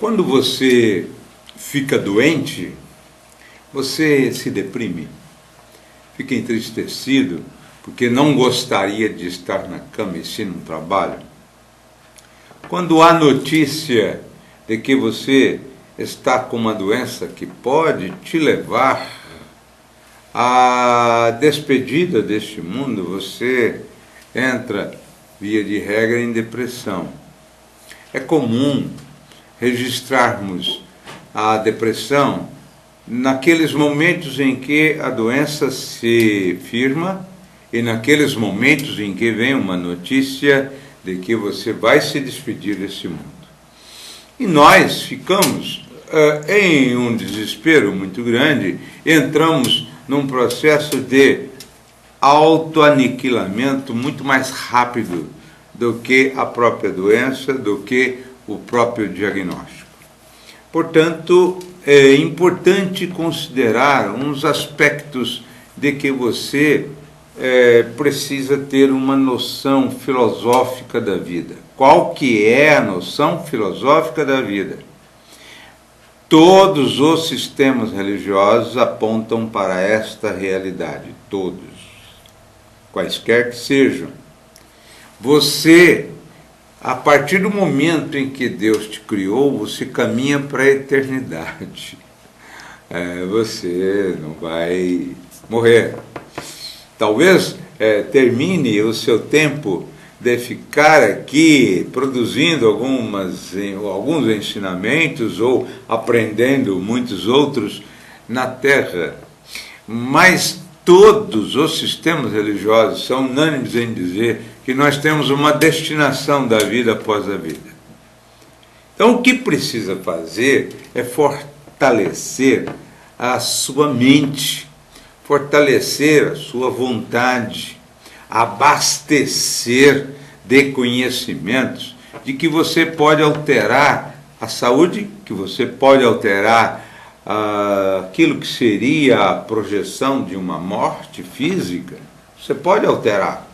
Quando você fica doente, você se deprime, fica entristecido, porque não gostaria de estar na cama e sim no trabalho. Quando há notícia de que você está com uma doença que pode te levar à despedida deste mundo, você entra, via de regra, em depressão. É comum registrarmos a depressão naqueles momentos em que a doença se firma e naqueles momentos em que vem uma notícia de que você vai se despedir desse mundo. E nós ficamos em um desespero muito grande, entramos num processo de autoaniquilamento muito mais rápido do que a própria doença, do que o próprio diagnóstico. Portanto, é importante considerar uns aspectos de que você precisa ter uma noção filosófica da vida. Qual que é a noção filosófica da vida? Todos os sistemas religiosos apontam para esta realidade, todos, quaisquer que sejam. Você, a partir do momento em que Deus te criou, você caminha para a eternidade. Você não vai morrer. Talvez termine o seu tempo de ficar aqui produzindo alguns ensinamentos ou aprendendo muitos outros na Terra. Mas todos os sistemas religiosos são unânimes em dizer que nós temos uma destinação da vida após a vida. Então, o que precisa fazer é fortalecer a sua mente, fortalecer a sua vontade, abastecer de conhecimentos de que você pode alterar a saúde, que você pode alterar aquilo que seria a projeção de uma morte física, você pode alterar.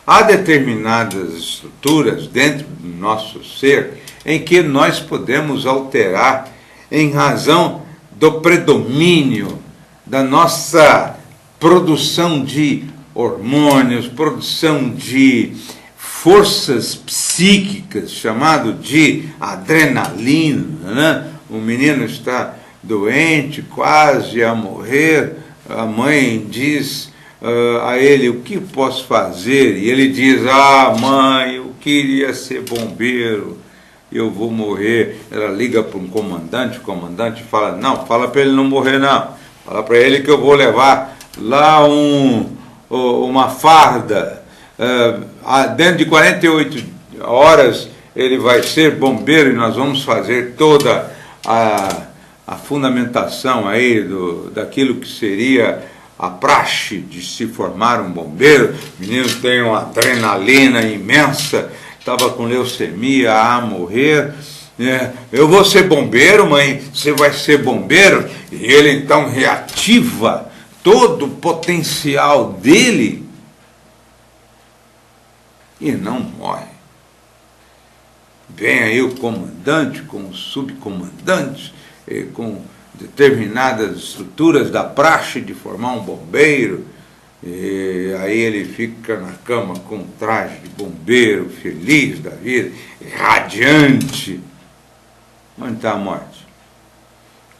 Há determinadas estruturas dentro do nosso ser em que nós podemos alterar em razão do predomínio da nossa produção de hormônios, produção de forças psíquicas, chamado de adrenalina, né? O menino está doente, quase a morrer, a mãe diz a ele: o que posso fazer? E ele diz: mãe, eu queria ser bombeiro, eu vou morrer. Ela liga para um comandante, o comandante fala: não, fala para ele não morrer não, fala para ele que eu vou levar lá uma farda, dentro de 48 horas ele vai ser bombeiro e nós vamos fazer toda a fundamentação aí daquilo que seria a praxe de se formar um bombeiro. O menino tem uma adrenalina imensa, estava com leucemia a morrer. Eu vou ser bombeiro, mãe, você vai ser bombeiro? E ele então reativa todo o potencial dele e não morre. Vem aí o comandante com os subcomandantes, com determinadas estruturas da praxe de formar um bombeiro, e aí ele fica na cama com um traje de bombeiro, feliz da vida, radiante. Onde está a morte?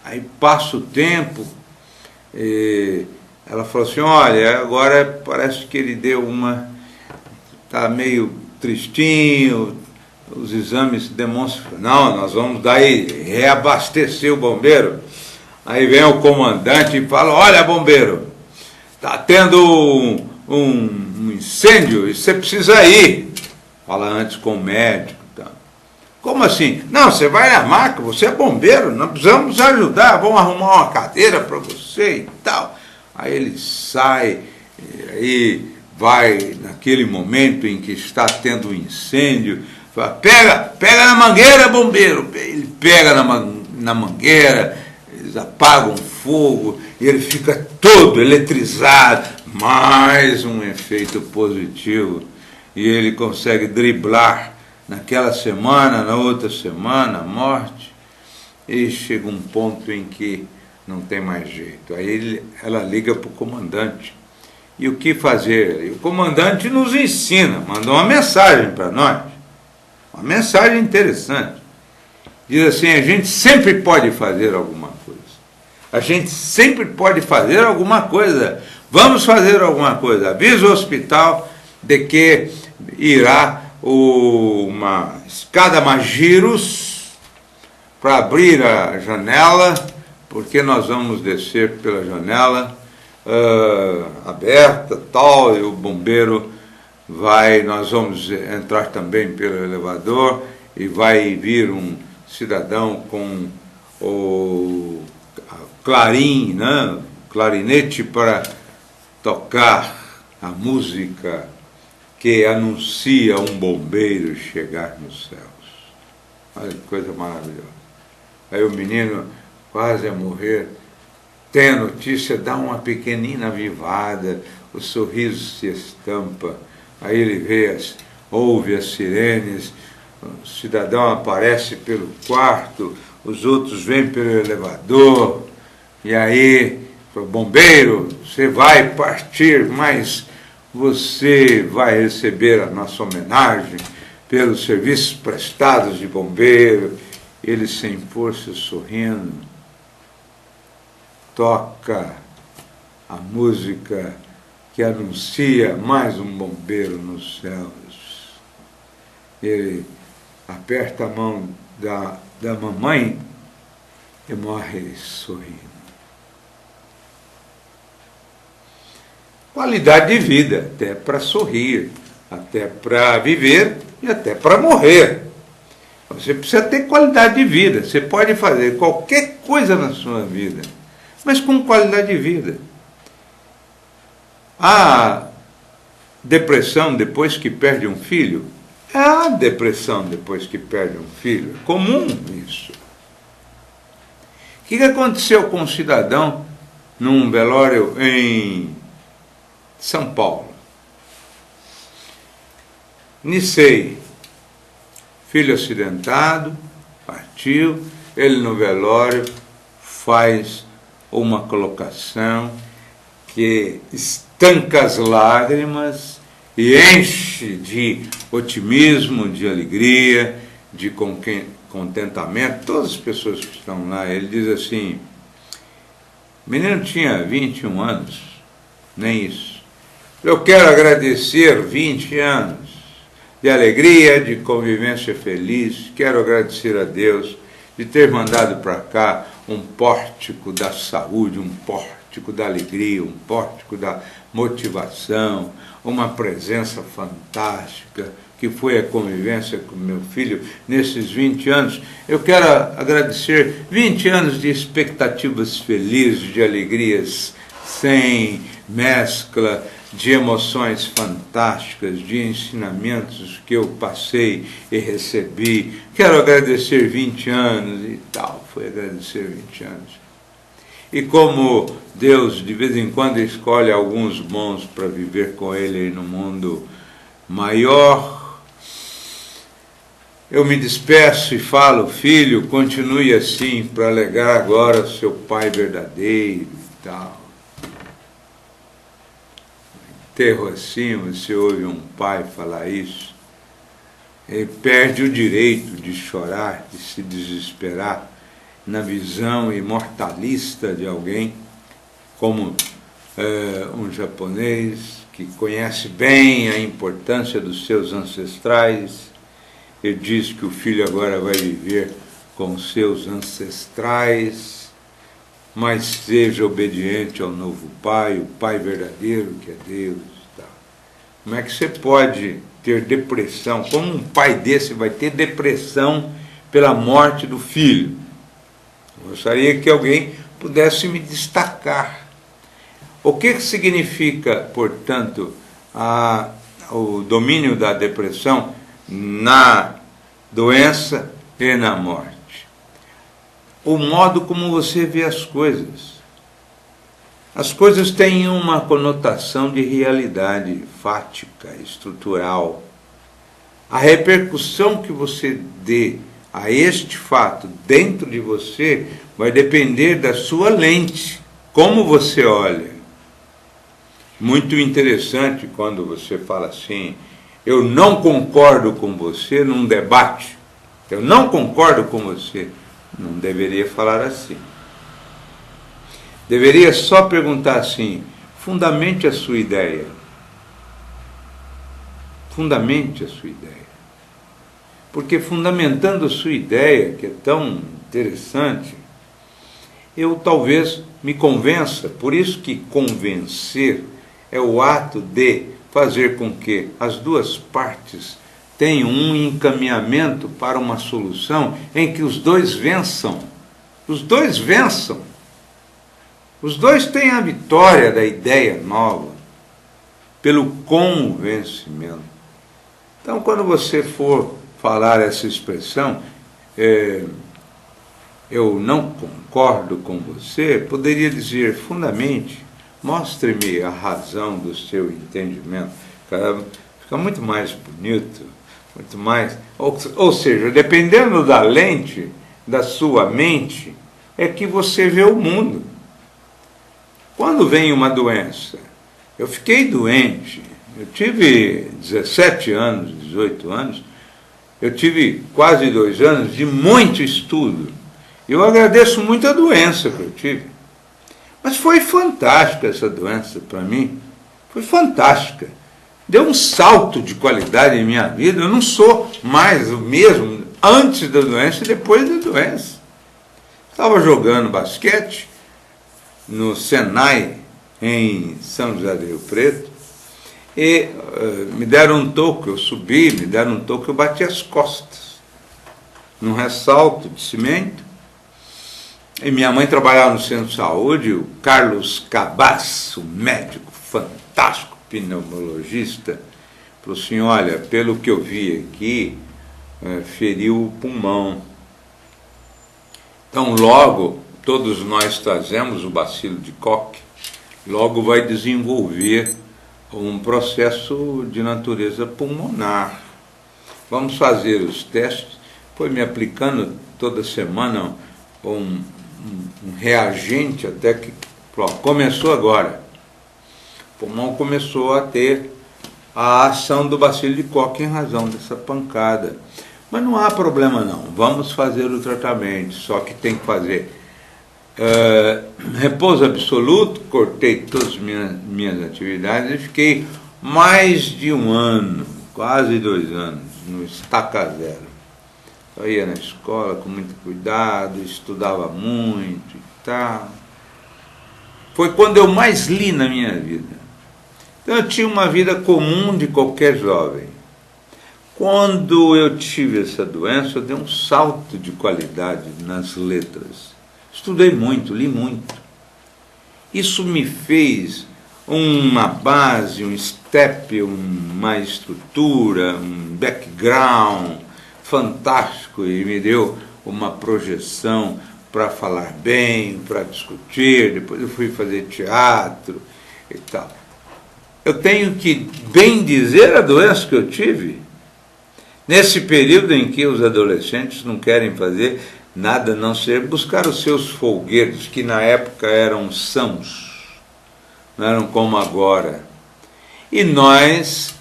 Aí passa o tempo, ela falou assim: olha, agora parece que ele deu está meio tristinho, os exames demonstram. Não, nós vamos daí reabastecer o bombeiro. Aí vem o comandante e fala: olha, bombeiro, está tendo um incêndio e você precisa ir. Fala antes com o médico. Como assim? Não, você vai na maca, você é bombeiro, nós precisamos ajudar, vamos arrumar uma cadeira para você e tal. Aí ele sai, e aí vai naquele momento em que está tendo um incêndio, fala: pega na mangueira, bombeiro. Ele pega na mangueira, eles apagam o fogo, e ele fica todo eletrizado, mais um efeito positivo, e ele consegue driblar naquela semana, na outra semana, a morte. e chega um ponto em que não tem mais jeito. Aí ela liga para o comandante. E o que fazer? E o comandante nos ensina, mandou uma mensagem para nós, uma mensagem interessante. Diz assim: a gente sempre pode fazer alguma coisa. A gente sempre pode fazer alguma coisa. Vamos fazer alguma coisa. Avisa o hospital de que irá uma escada Magiros para abrir a janela, porque nós vamos descer pela janela aberta, tal, e o bombeiro nós vamos entrar também pelo elevador e vai vir um cidadão com o clarim, né, clarinete para tocar a música que anuncia um bombeiro chegar nos céus. Olha que coisa maravilhosa. Aí o menino, quase a morrer, tem a notícia, dá uma pequenina avivada, o sorriso se estampa, aí ele ouve as sirenes, o cidadão aparece pelo quarto, os outros vêm pelo elevador, e aí, bombeiro, você vai partir, mas você vai receber a nossa homenagem pelos serviços prestados de bombeiro. Ele, sem força, sorrindo, toca a música que anuncia mais um bombeiro nos céus. Ele aperta a mão da mamãe e morre sorrindo. Qualidade de vida, até para sorrir, até para viver e até para morrer. Você precisa ter qualidade de vida. Você pode fazer qualquer coisa na sua vida, mas com qualidade de vida. A depressão depois que perde um filho, é a depressão depois que perde um filho. É comum isso. O que aconteceu com um cidadão num velório em São Paulo? Nicei, filho acidentado, partiu, ele no velório faz uma colocação que estanca as lágrimas e enche de otimismo, de alegria, de contentamento, todas as pessoas que estão lá. Ele diz assim: o menino tinha 21 anos, nem isso. Eu quero agradecer 20 anos de alegria, de convivência feliz. Quero agradecer a Deus de ter mandado para cá um pórtico da saúde, um pórtico da alegria, um pórtico da motivação, uma presença fantástica, que foi a convivência com meu filho nesses 20 anos. Eu quero agradecer 20 anos de expectativas felizes, de alegrias sem mescla, de emoções fantásticas, de ensinamentos que eu passei e recebi. Quero agradecer 20 anos e tal. Foi agradecer 20 anos. E como Deus de vez em quando escolhe alguns bons para viver com Ele no mundo maior, eu me despeço e falo: filho, continue assim para alegar agora seu pai verdadeiro e tal. Enterro assim, você ouve um pai falar isso, ele perde o direito de chorar, de se desesperar na visão imortalista de alguém, como um japonês que conhece bem a importância dos seus ancestrais. Ele diz que o filho agora vai viver com seus ancestrais, mas seja obediente ao novo pai, o pai verdadeiro que é Deus. Tá? Como é que você pode ter depressão? Como um pai desse vai ter depressão pela morte do filho? Eu gostaria que alguém pudesse me destacar. O que significa, portanto, o domínio da depressão na doença e na morte? O modo como você vê as coisas. As coisas têm uma conotação de realidade fática, estrutural. A repercussão que você dê a este fato dentro de você vai depender da sua lente, como você olha. Muito interessante quando você fala assim, eu não concordo com você num debate, eu não concordo com você. Não deveria falar assim. Deveria só perguntar assim, fundamente a sua ideia. Fundamente a sua ideia. Porque fundamentando a sua ideia, que é tão interessante, eu talvez me convença. Por isso que convencer é o ato de fazer com que as duas partes tenham um encaminhamento para uma solução em que os dois vençam. Os dois vençam. Os dois têm a vitória da ideia nova pelo convencimento. Então, quando você for falar essa expressão, eu não concordo com você, poderia dizer, fundamente, mostre-me a razão do seu entendimento. Fica muito mais bonito, muito mais... Ou seja, dependendo da lente, da sua mente, é que você vê o mundo. Quando vem uma doença, eu fiquei doente, eu tive 17 anos, 18 anos, eu tive quase 2 anos de muito estudo. Eu agradeço muito a doença que eu tive. Mas foi fantástica essa doença para mim. Foi fantástica. Deu um salto de qualidade em minha vida. Eu não sou mais o mesmo antes da doença e depois da doença. Estava jogando basquete no Senai, em São José do Rio Preto, e me deram um toco, eu subi, me deram um toco, eu bati as costas, num ressalto de cimento, e minha mãe trabalhava no centro de saúde, o Carlos Cabas, um médico fantástico, pneumologista, falou assim, olha, pelo que eu vi aqui, feriu o pulmão. Então logo, todos nós trazemos o bacilo de Koch, logo vai desenvolver um processo de natureza pulmonar. Vamos fazer os testes. Foi me aplicando toda semana um reagente até que começou agora. O pulmão começou a ter a ação do bacilo de Koch em razão dessa pancada. Mas não há problema não, vamos fazer o tratamento, só que tem que fazer repouso absoluto, cortei todas as minhas atividades e fiquei mais de 1 ano, quase 2 anos, no estaca zero. Eu ia na escola com muito cuidado, estudava muito e tal. Foi quando eu mais li na minha vida. Então eu tinha uma vida comum de qualquer jovem. Quando eu tive essa doença, eu dei um salto de qualidade nas letras. Estudei muito, li muito. Isso me fez uma base, um step, uma estrutura, um background fantástico e me deu uma projeção para falar bem, para discutir. Depois eu fui fazer teatro e tal. Eu tenho que bem dizer a doença que eu tive. Nesse período em que os adolescentes não querem fazer nada a não ser buscar os seus folguedos, que na época eram sãos, não eram como agora. E nós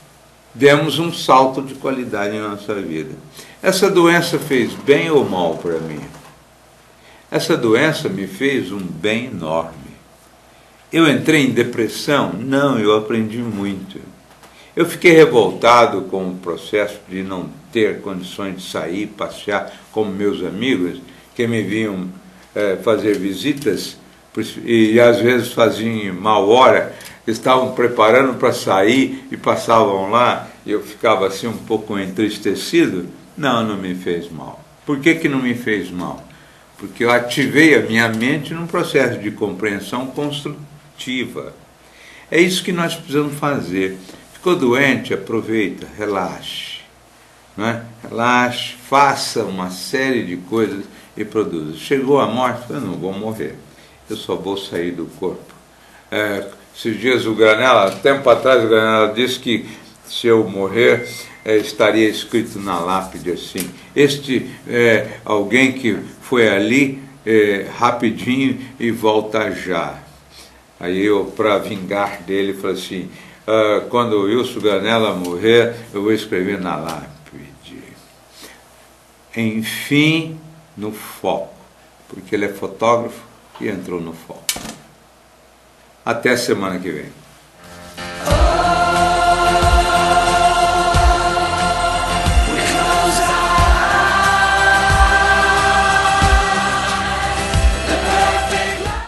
demos um salto de qualidade em nossa vida. Essa doença fez bem ou mal para mim? Essa doença me fez um bem enorme. Eu entrei em depressão? Não, eu aprendi muito. Eu fiquei revoltado com o processo de não ter condições de sair, passear, como meus amigos, que me vinham fazer visitas, e às vezes faziam em mau hora, estavam preparando para sair e passavam lá, e eu ficava assim um pouco entristecido. Não, não me fez mal. Por que não me fez mal? Porque eu ativei a minha mente num processo de compreensão construtiva. É isso que nós precisamos fazer. Ficou doente, aproveita, relaxe. Não é? Relaxe, faça uma série de coisas e produza. Chegou a morte, eu não vou morrer, eu só vou sair do corpo. Esses dias o Granella, tempo atrás o Granella disse que se eu morrer, estaria escrito na lápide assim, alguém que foi ali rapidinho e volta já. Aí eu, para vingar dele, falei assim, quando o Wilson Granella morrer, eu vou escrever na lápide: enfim, no foco, porque ele é fotógrafo e entrou no foco. Até semana que vem.